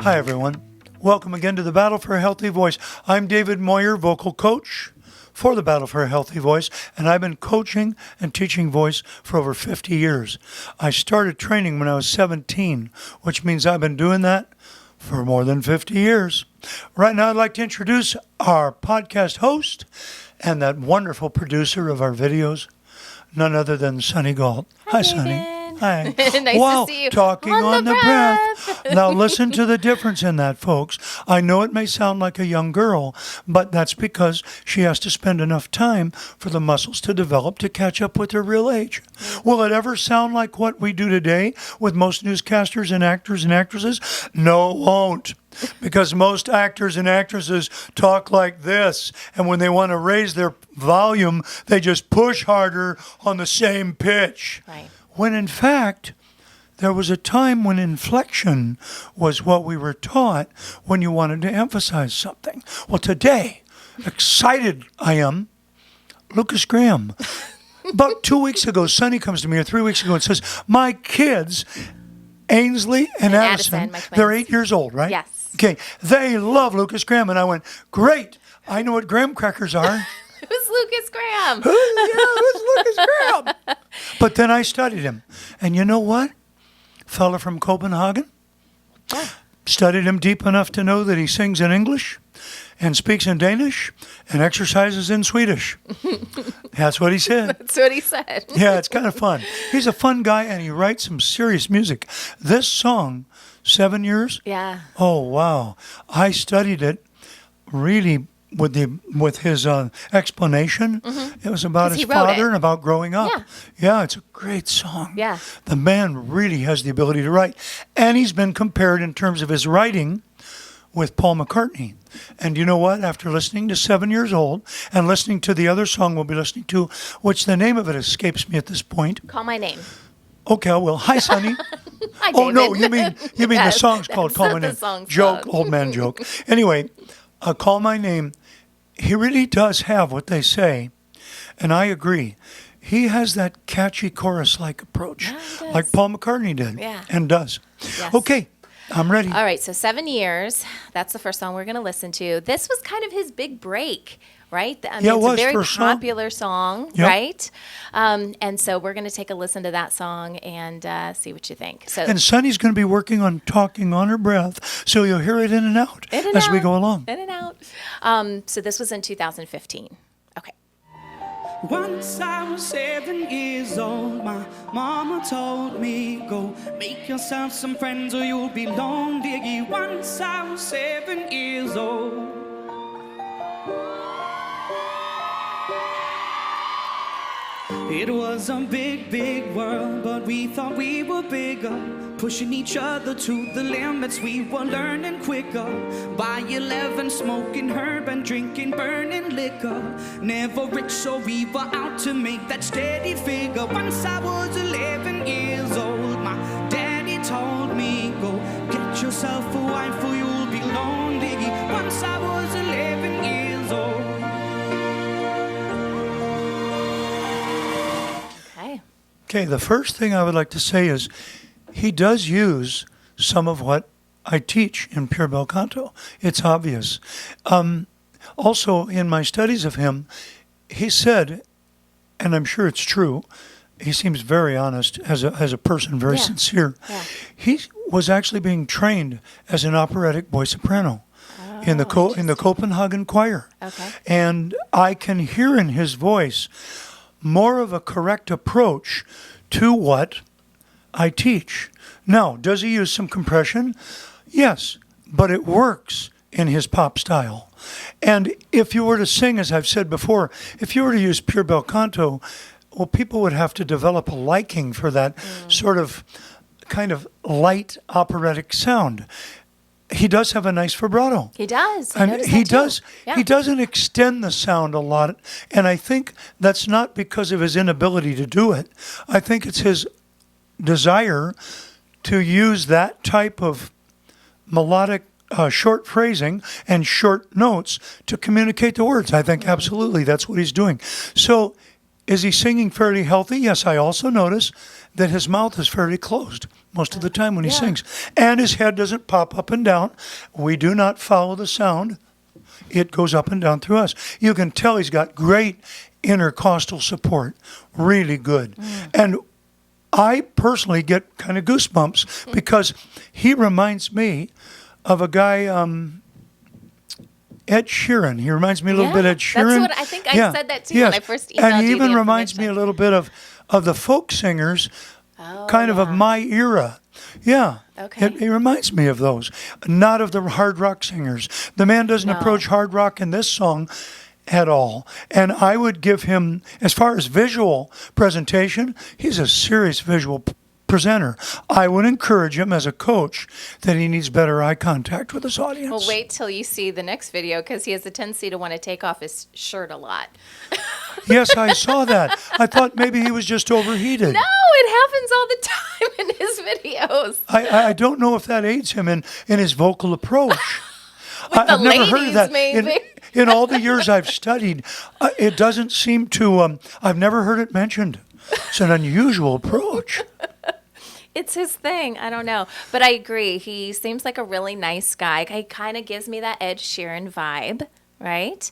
Hi, everyone. Welcome again to the Battle for a Healthy Voice. I'm David Moyer, vocal coach for the Battle for a Healthy Voice, and I've been coaching and teaching voice for over 50 years. I started training when I was 17, which means I've been doing that for more than 50 years. Right now, I'd like to introduce our podcast host and that wonderful producer of our videos, none other than Sunny Galt. Hi, Sunny. Hi. Nice to see you. Talking on the breath. Now listen to the difference in that, folks. I know it may sound like a young girl, but that's because she has to spend enough time for the muscles to develop to catch up with her real age. Will it ever sound like what we do today with most newscasters and actors and actresses? No, it won't. Because most actors and actresses talk like this, and when they want to raise their volume, they just push harder on the same pitch. Right. When in fact, there was a time when inflection was what we were taught when you wanted to emphasize something. Well, today, excited I am, Lukas Graham. About 2 weeks ago, Sonny comes to me, or 3 weeks ago, and says, my kids, Ainsley and Addison, they're 8 years old, right? Yes. Okay, they love Lukas Graham. And I went, great, I know what graham crackers are. Who's Lukas Graham? Who's Lukas Graham? But then I studied him. And you know what? Fella from Copenhagen. Yeah. Studied him deep enough to know that he sings in English and speaks in Danish and exercises in Swedish. That's what he said. That's what he said. Yeah, it's kind of fun. He's a fun guy, and he writes some serious music. This song, 7 years? Yeah. Oh, wow. I studied it really with his explanation. Mm-hmm. It was about his father and about growing up. Yeah, it's a great song. Yeah. The man really has the ability to write. And he's been compared in terms of his writing with Paul McCartney. And you know what? After listening to 7 years old and listening to the other song we'll be listening to, which the name of it escapes me at this point. Call My Name. Okay, I will. Hi, Sonny. Hi, Oh, David. no, you mean the song's called Call My Name. Joke, old man joke. Anyway, Call My Name, he really does have what they say, and I agree. He has that catchy chorus-like approach, like Paul McCartney did, and does. Yes. Okay, I'm ready. All right, so 7 years. That's the first song we're going to listen to. This was kind of his big break, right? I mean, it was a very first popular song, Yep. right? And so we're going to take a listen to that song and see what you think. So, And Sunny's going to be working on talking on her breath, so you'll hear it in and out as we go along. In and out. So this was in 2015. Okay. Once I was 7 years old, my mama told me, go make yourself some friends or you'll be lonely. Once I was 7 years old. It was a big, big world, but we thought we were bigger. Pushing each other to the limits, we were learning quicker. By 11, smoking herb and drinking burning liquor. Never rich, so we were out to make that steady figure. Once I was 11 years old, my daddy told me, go get yourself a wife or you'll be lonely. Once I was 11 years old. Okay, the first thing I would like to say is he does use some of what I teach in Pure Belle Canto. It's obvious. Also, in my studies of him, he said, and I'm sure it's true, he seems very honest as a person, very sincere. Yeah. He was actually being trained as an operatic boy soprano in the Copenhagen choir. Okay. And I can hear in his voice more of a correct approach to what I teach. Now, does he use some compression? Yes, but it works in his pop style. And if you were to sing, as I've said before, if you were to use Pure Belle Canto, well, people would have to develop a liking for that sort of kind of light operatic sound. He does have a nice vibrato. He does. And he does. Yeah. He doesn't extend the sound a lot, and I think that's not because of his inability to do it. I think it's his desire to use that type of melodic short phrasing and short notes to communicate the words. I think absolutely that's what he's doing. So is he singing fairly healthy? Yes, I also notice that his mouth is fairly closed most of the time when he sings. And his head doesn't pop up and down. We do not follow the sound. It goes up and down through us. You can tell he's got great intercostal support. Really good. And I personally get kind of goosebumps because he reminds me of a guy, Ed Sheeran. He reminds me a little bit of Ed Sheeran. That's what I think I said that too when I first emailed you. And he even reminds me a little bit of the folk singers, kind of my era. Yeah. Okay. It reminds me of those, not of the hard rock singers. The man doesn't approach hard rock in this song at all. And I would give him, as far as visual presentation, he's a serious visual presenter. I would encourage him as a coach that he needs better eye contact with his audience. Well, wait till you see the next video because he has a tendency to want to take off his shirt a lot. Yes, I saw that. I thought maybe he was just overheated. No, it happens all the time in his videos. I don't know if that aids him in his vocal approach. I've never heard of that. Maybe. In all the years I've studied, it doesn't seem to, I've never heard it mentioned. It's an unusual approach. It's his thing. I don't know. But I agree. He seems like a really nice guy. He kind of gives me that Ed Sheeran vibe, right?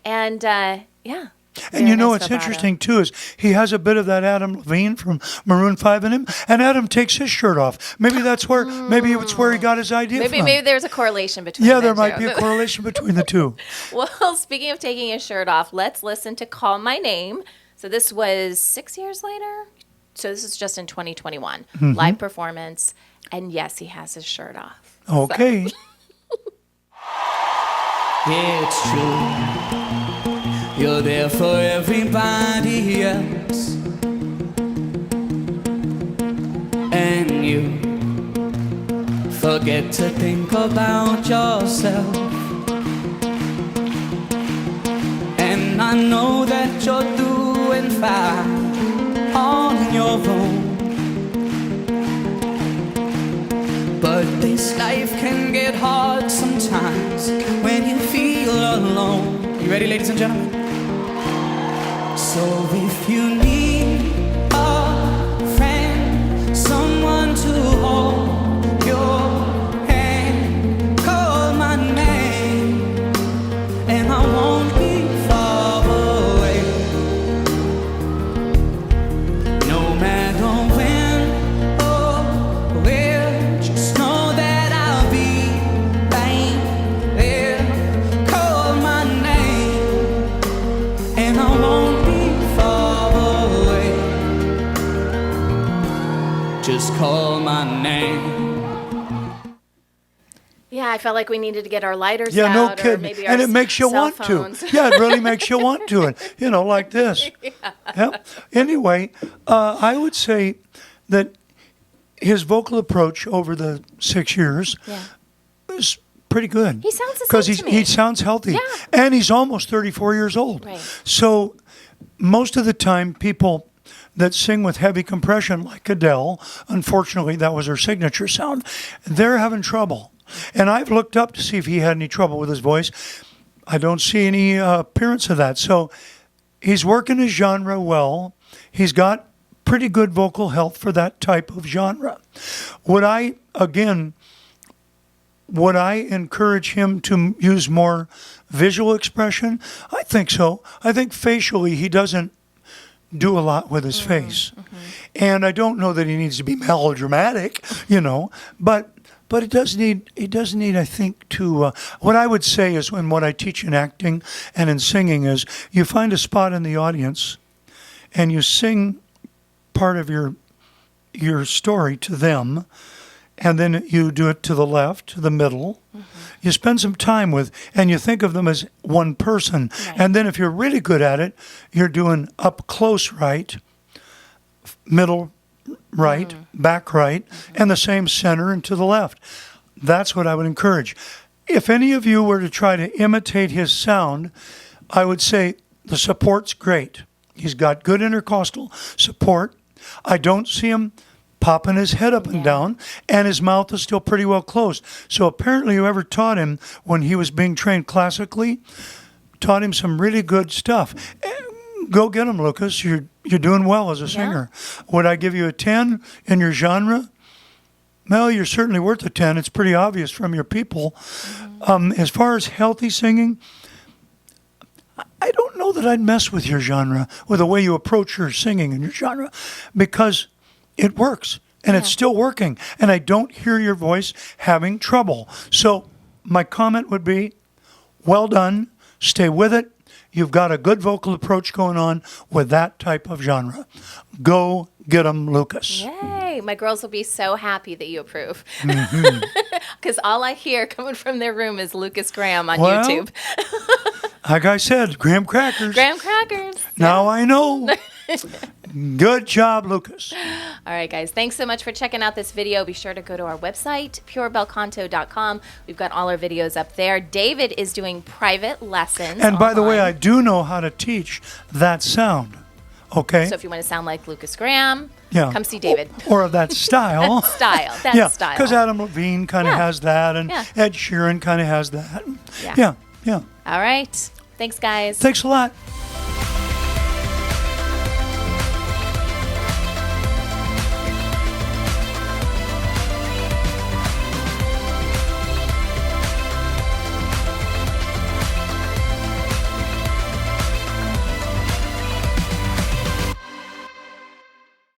And, yeah. And you know what's interesting, too, is he has a bit of that Adam Levine from Maroon 5 in him, and Adam takes his shirt off. Maybe that's where, maybe it's where he got his idea from. Maybe there's a correlation between the two. Yeah, there might be a correlation between the two. Well, speaking of taking his shirt off, let's listen to Call My Name. So this was 6 years later. So this is just in 2021. Live performance. And yes, he has his shirt off. Okay. So. Yeah, it's true. You're there for everybody else. And you forget to think about yourself. And I know that you're doing fine on your own. But this life can get hard sometimes when you feel alone. You ready, ladies and gentlemen? So if you need a friend, someone to hold your hand, call my name, and I won't be far away. No matter when or where, just know that I'll be right there. Call my name, and I won't be just call my name. Yeah, I felt like we needed to get our lighters Yeah, out. no kidding. Or maybe our And it makes you cell want phones. to. Yeah, it really makes you want to. And, like this. Yep. Anyway, I would say that his vocal approach over the 6 years is pretty good. He sounds the same to me. He sounds healthy. Yeah. And he's almost 34 years old. Right. So most of the time, people that sing with heavy compression, like Adele, unfortunately, that was her signature sound, they're having trouble. And I've looked up to see if he had any trouble with his voice. I don't see any appearance of that. So he's working his genre well. He's got pretty good vocal health for that type of genre. Would I encourage him to use more visual expression? I think so. I think facially he doesn't do a lot with his face. And I don't know that he needs to be melodramatic, but it does need, I think, to, what I would say is when what I teach in acting and in singing is you find a spot in the audience and you sing part of your story to them, and then you do it to the left, to the middle. You spend some time with, and you think of them as one person. Right. And then if you're really good at it, you're doing up close right, middle right, back right, and the same center and to the left. That's what I would encourage. If any of you were to try to imitate his sound, I would say the support's great. He's got good intercostal support. I don't see him popping his head up and down, and his mouth is still pretty well closed. So apparently whoever taught him when he was being trained classically taught him some really good stuff. Go get them, Lucas. You're doing well as a singer. Would I give you a 10 in your genre? Well, you're certainly worth a 10. It's pretty obvious from your people. As far as healthy singing, I don't know that I'd mess with your genre, with the way you approach your singing in your genre, because it works, and it's still working, and I don't hear your voice having trouble. So my comment would be, well done, stay with it. You've got a good vocal approach going on with that type of genre. Go get 'em, Lucas. Yay. My girls will be so happy that you approve. Because all I hear coming from their room is Lukas Graham on YouTube. Like I said, graham crackers. Graham crackers. Now I know. Good job, Lucas. All right, guys. Thanks so much for checking out this video. Be sure to go to our website, purebelcanto.com. We've got all our videos up there. David is doing private lessons. And by the way, I online. do know how to teach that sound. Okay? So if you want to sound like Lukas Graham, Yeah. come see David. Or of that style. Style. That Yeah, style. because Adam Levine kind of Yeah. has that, and Yeah. Ed Sheeran kind of has that. Yeah. Yeah. All right. Thanks, guys. Thanks a lot.